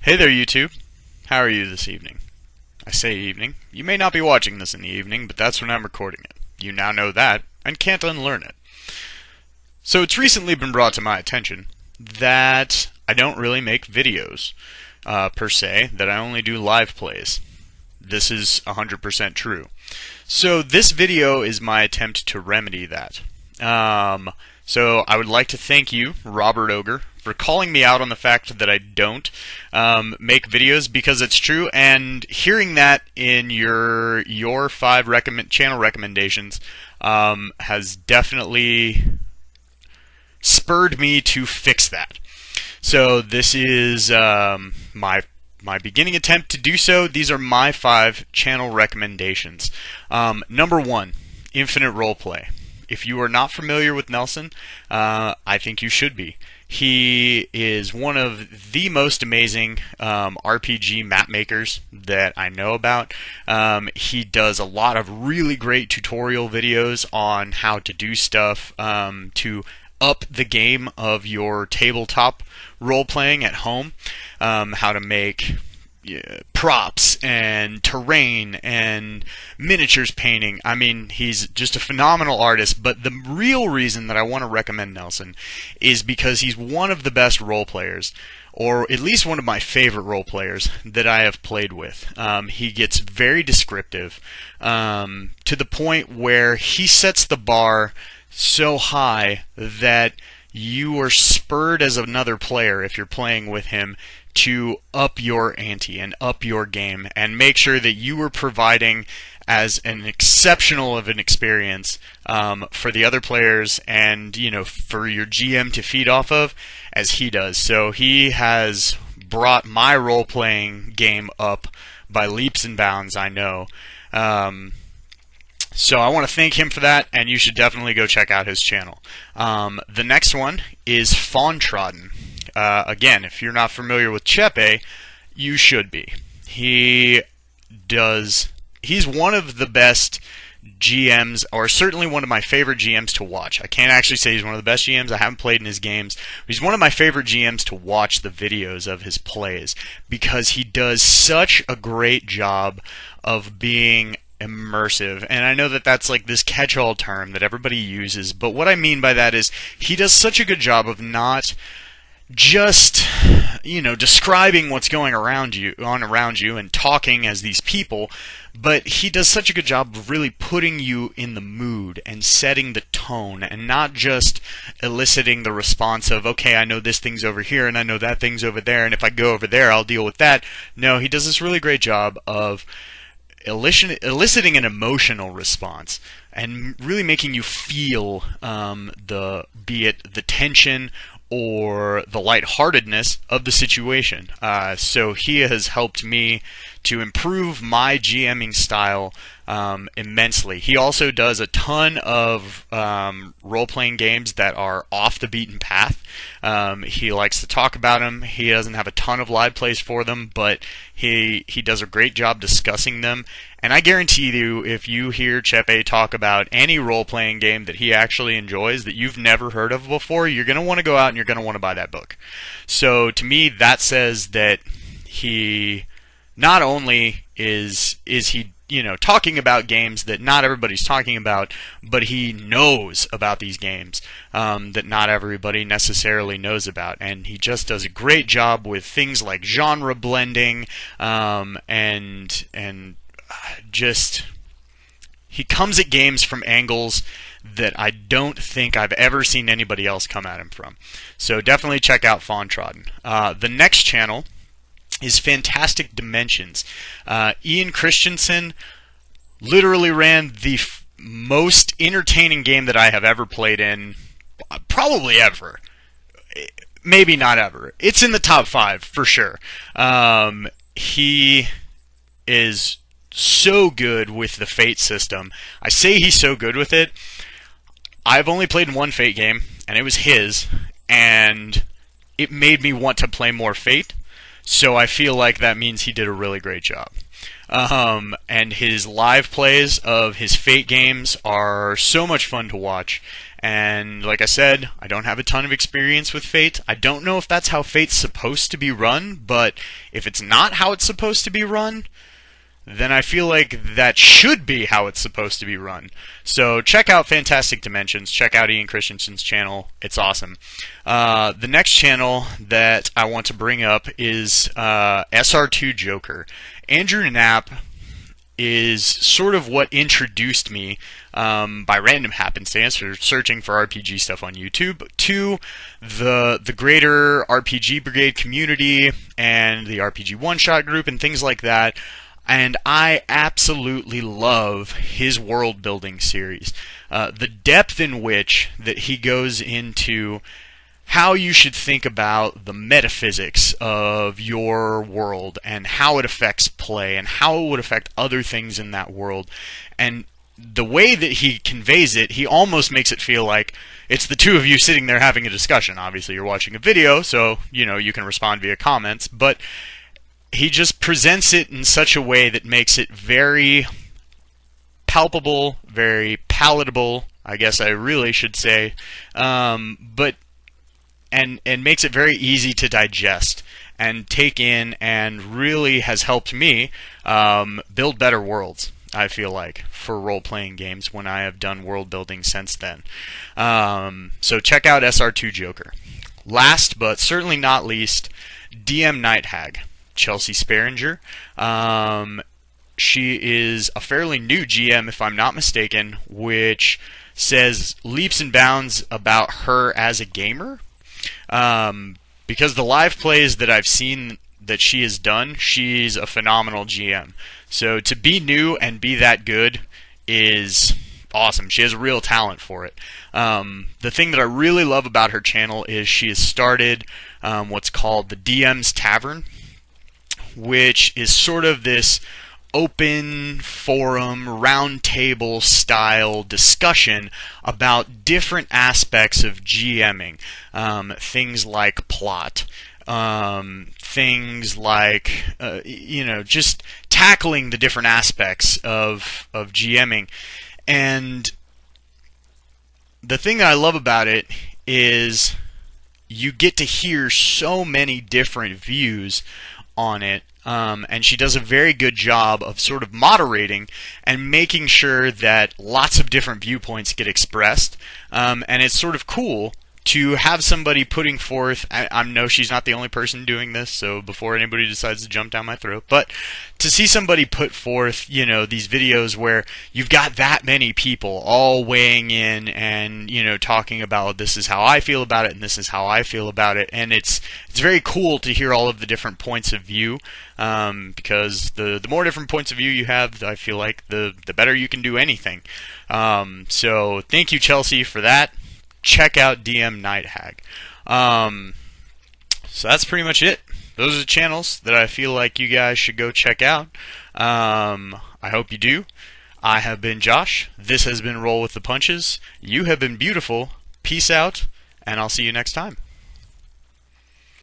Hey there, YouTube. How are you this evening? I say evening. You may not be watching this in the evening, but that's when I'm recording it. You now know that, and can't unlearn it. So it's recently been brought to my attention that I don't really make videos, per se, that I only do live plays. This is 100% true. So this video is my attempt to remedy that. So I would like to thank you, Robert Ogre, for calling me out on the fact that I don't make videos, because it's true, and hearing that in your channel recommendations has definitely spurred me to fix that. So this is my beginning attempt to do so. These are my 5 channel recommendations. Number 1, Infinite Roleplay. If you are not familiar with Nelson, I think you should be. He is one of the most amazing RPG map makers that I know about. He does a lot of really great tutorial videos on how to do stuff to up the game of your tabletop role-playing at home. How to make props and terrain and miniatures painting. I mean, he's just a phenomenal artist, but the real reason that I want to recommend Nelson is because he's one of the best role players, or at least one of my favorite role players that I have played with. He gets very descriptive, to the point where he sets the bar so high that you are spurred as another player, if you're playing with him, to up your ante and up your game and make sure that you are providing as an exceptional of an experience for the other players and, for your GM to feed off of as he does. So he has brought my role-playing game up by leaps and bounds, I know. So I want to thank him for that, and you should definitely go check out his channel. The next one is FaunTrodden. Again, if you're not familiar with Chepe, you should be. He's one of the best GMs, or certainly one of my favorite GMs to watch. I can't actually say he's one of the best GMs. I haven't played in his games. But he's one of my favorite GMs to watch the videos of his plays, because he does such a great job of being immersive. And I know that that's like this catch-all term that everybody uses, but what I mean by that is he does such a good job of not just, describing what's going around you and talking as these people, but he does such a good job of really putting you in the mood and setting the tone, and not just eliciting the response of, okay, I know this thing's over here and I know that thing's over there, and if I go over there I'll deal with that. No, he does this really great job of eliciting an emotional response and really making you feel be it the tension or the lightheartedness of the situation. So he has helped me to improve my GMing style immensely. He also does a ton of role-playing games that are off the beaten path. He likes to talk about them. He doesn't have a ton of live plays for them, but he does a great job discussing them. And I guarantee you, if you hear Chepe talk about any role-playing game that he actually enjoys that you've never heard of before, you're going to want to go out and you're going to want to buy that book. So to me, that says that he not only is he talking about games that not everybody's talking about, but he knows about these games that not everybody necessarily knows about, and he just does a great job with things like genre blending, and just he comes at games from angles that I don't think I've ever seen anybody else come at him from. So definitely check out FaunTrodden. The next channel is Fantastic Dimensions. Ian Christensen literally ran the most entertaining game that I have ever played in, probably ever. Maybe not ever. It's in the top 5 for sure. He is so good with the Fate system. I say he's so good with it. I've only played in one Fate game, and it was his, and it made me want to play more Fate. So I feel like that means he did a really great job. And his live plays of his Fate games are so much fun to watch, And like I said, I don't have a ton of experience with Fate. I don't know if that's how Fate's supposed to be run, but if it's not how it's supposed to be run, then I feel like that should be how it's supposed to be run. So check out Fantastic Dimensions. Check out Ian Christensen's channel. It's awesome. The next channel that I want to bring up is SR2 Joker. Andrew Knapp is sort of what introduced me, by random happenstance or searching for RPG stuff on YouTube, to the greater RPG Brigade community and the RPG one-shot group and things like that. And I absolutely love his world-building series. The depth in which that he goes into how you should think about the metaphysics of your world and how it affects play and how it would affect other things in that world. And the way that he conveys it, he almost makes it feel like it's the two of you sitting there having a discussion. Obviously, you're watching a video, so you can respond via comments, but he just presents it in such a way that makes it very palpable, very palatable, I guess I really should say, but makes it very easy to digest and take in, and really has helped me build better worlds, I feel like, for role-playing games when I have done world building since then. So check out SR2 Joker. Last but certainly not least, DM Night Hag. Chelsea Sparinger. She is a fairly new GM, if I'm not mistaken, which says leaps and bounds about her as a gamer. Because the live plays that I've seen that she has done, she's a phenomenal GM. So to be new and be that good is awesome. She has a real talent for it. The thing that I really love about her channel is she has started what's called the DM's Tavern, which is sort of this open forum, round table style discussion about different aspects of GMing. Things like plot, things like, just tackling the different aspects of GMing. And the thing that I love about it is you get to hear so many different views on it, and she does a very good job of sort of moderating and making sure that lots of different viewpoints get expressed, and it's sort of cool to have somebody putting forth, I know she's not the only person doing this, so before anybody decides to jump down my throat, but to see somebody put forth, these videos where you've got that many people all weighing in and, talking about this is how I feel about it and this is how I feel about it, and it's very cool to hear all of the different points of view, because the more different points of view you have, I feel like the better you can do anything. So thank you, Chelsea, for that. Check out DM Night Hag. So that's pretty much it. Those are the channels that I feel like you guys should go check out. I hope you do. I have been Josh. This has been Roll with the Punches. You have been beautiful. Peace out, and I'll see you next time.